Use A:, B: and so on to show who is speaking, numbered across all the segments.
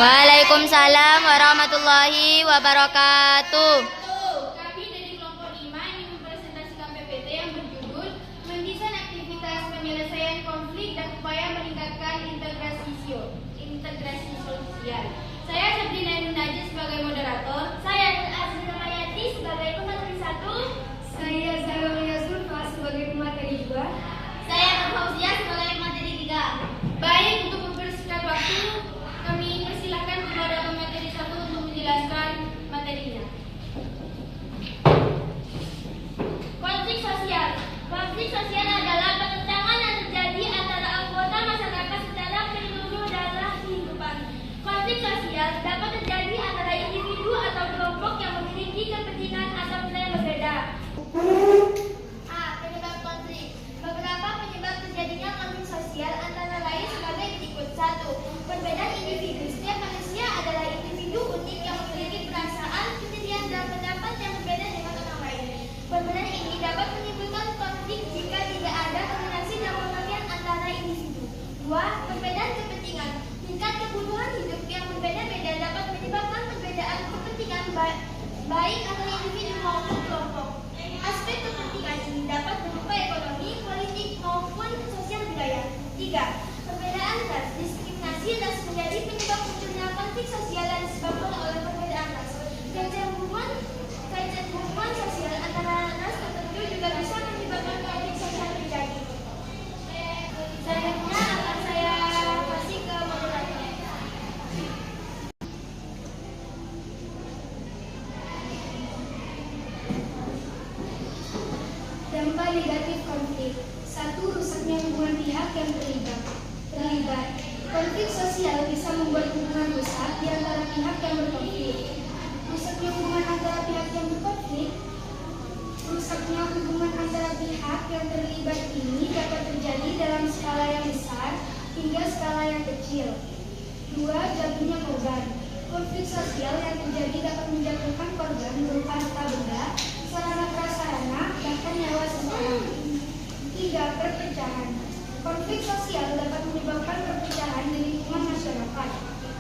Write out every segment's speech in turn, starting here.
A: Waalaikumsalam warahmatullahi wabarakatuh.
B: Kami dari kelompok 5 ingin mempresentasikan PPT yang berjudul Mendesain Aktivitas Penyelesaian Konflik dan Upaya Meningkatkan Integrasi Sosial. Saya Sabrina Ainun Najis sebagai moderator. Saya Azrina Mayati sebagai pemateri 1.
C: Saya Zahra Zulfa sebagai pemateri 2.
B: Saya Fauzia sebagai pemateri 3. Baik, untuk mempersingkat waktu, kami persilahkan kepada pemateri 1 untuk menjelaskan materinya. Konflik sosial. Konflik sosial adalah pertentangan yang terjadi antara anggota masyarakat secara menyeluruh dalam kehidupan. Konflik sosial dapat terjadi antara individu atau kelompok yang memiliki kepentingan atau nilai yang berbeda. A. Penyebab konflik. Beberapa penyebab terjadinya konflik sosial antara lain sebagai berikut. 1. Perbedaan individu. Setiap manusia adalah individu unik yang memiliki perasaan, pendirian, dan pendapat yang berbeda dengan orang lain. Perbedaan ini dapat menimbulkan konflik jika tidak ada koordinasi dan pengertian antara individu. 2. Perbedaan kepentingan. Tingkat kebutuhan hidup yang berbeda-beda dapat menyebabkan perbedaan kepentingan baik antara individu maupun kelompok. Aspek kepentingan ini dapat berupa ekonomi, politik, maupun sosial budaya. 3. Perbedaan ras. Diskriminasi ras menjadi penyebab munculnya konflik sosial yang disebabkan oleh perbedaan ras. Kecenderungan sosial antara ras tertentu juga bisa menyebabkan konflik sosial terjadi. Selanjutnya akan saya kasih ke moderator.
C: Dampak negatif konflik. 1. Rusaknya hubungan pihak yang terlibat. Konflik sosial bisa membuat hubungan rusak di antara pihak yang berkonflik. Rusaknya hubungan antara pihak yang berkonflik. Rusaknya hubungan antara pihak yang terlibat ini dapat terjadi dalam skala yang besar hingga skala yang kecil. 2. Jatuhnya korban. Konflik sosial yang terjadi dapat menjatuhkan korban berupa harta benda, sarana prasarana, bahkan nyawa seseorang. 3. Perpecahan. Konflik sosial dapat menyebabkan perpecahan di lingkungan masyarakat.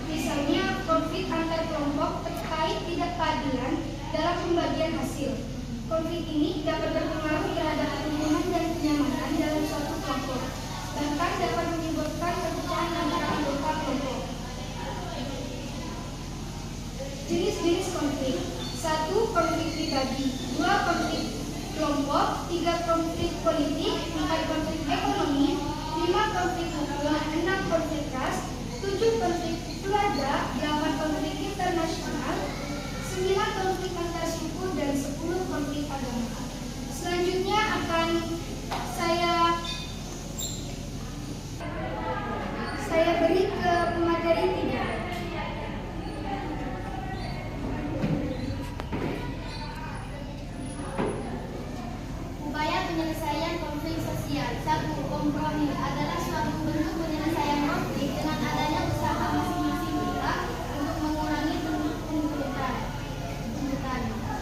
C: Misalnya, konflik antar kelompok terkait tidak keadilan dalam pembagian hasil. Konflik ini dapat berpengaruh terhadap kerukunan dan kenyamanan dalam suatu kelompok. Bahkan dapat menyebabkan perpecahan antara anggota kelompok. Jenis-jenis konflik. 1. Konflik pribadi. 2. Konflik kelompok. 3. Konflik politik. 4. Konflik ekonomi. 5. Konflik hukum. 6. Konflik ras. 7. Konflik keluarga. 8. Konflik internasional. 9. Konflik antar suku. Dan 10. Konflik agama. Selanjutnya akan saya beri ke pemateri 3.
B: Upaya penyelesaian konflik sosial. 1. Kompromi adalah suatu bentuk penyelesaian konflik dengan adanya usaha masing-masing pihak untuk mengurangi tuntutan.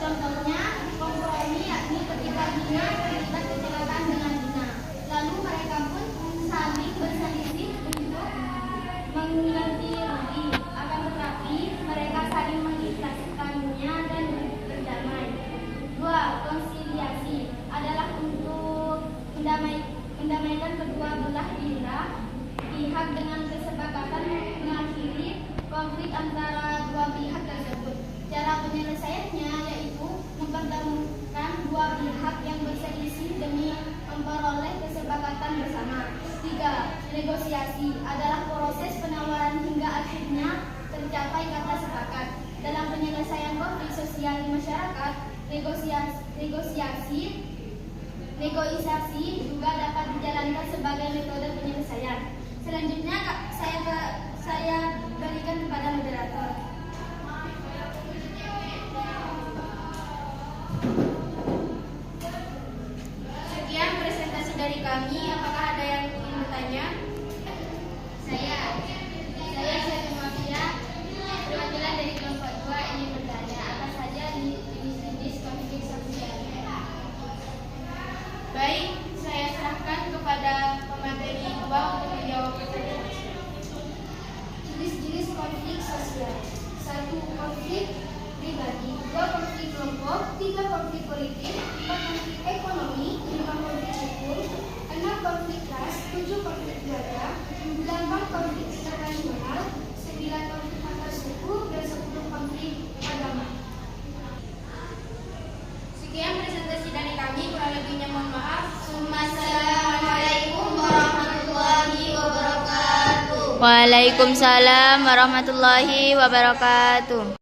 B: Contohnya, kompromi yakni ketika Dina terlibat kecelakaan dengan Dina. Lalu mereka pun saling berselisih untuk mengganti rugi. Akan tetapi mereka saling mengikhlaskannya dan berdamai. 2. Konsiliasi adalah untuk mendamaikan kedua belah pihak dengan kesepakatan mengakhiri konflik antara dua pihak tersebut. Cara penyelesaiannya yaitu mempertemukan dua pihak yang berselisih demi memperoleh kesepakatan bersama. 3. Negosiasi adalah proses penawaran hingga akhirnya tercapai kata sepakat. Dalam penyelesaian konflik sosial di masyarakat, negosiasi juga dapat dijalankan sebagai metode penyelesaian. Selanjutnya saya berikan kepada moderator. Sekian presentasi dari kami. Apakah ada yang ingin bertanya? Saya Syed Mafia, perwakilan dari kelompok 2 ingin bertanya apa saja jenis konflik sosial. Baik, saya serahkan kepada
C: 3 konflik politik, 4 konflik ekonomi, 5 konflik hukum, 6 konflik ras, 7 konflik keluarga, 8 konflik internasional, 9 konflik antar suku, dan 10 konflik agama.
B: Sekian presentasi dari kami, kurang lebihnya mohon maaf.
A: Assalamualaikum warahmatullahi wabarakatuh. Waalaikumsalam warahmatullahi wabarakatuh.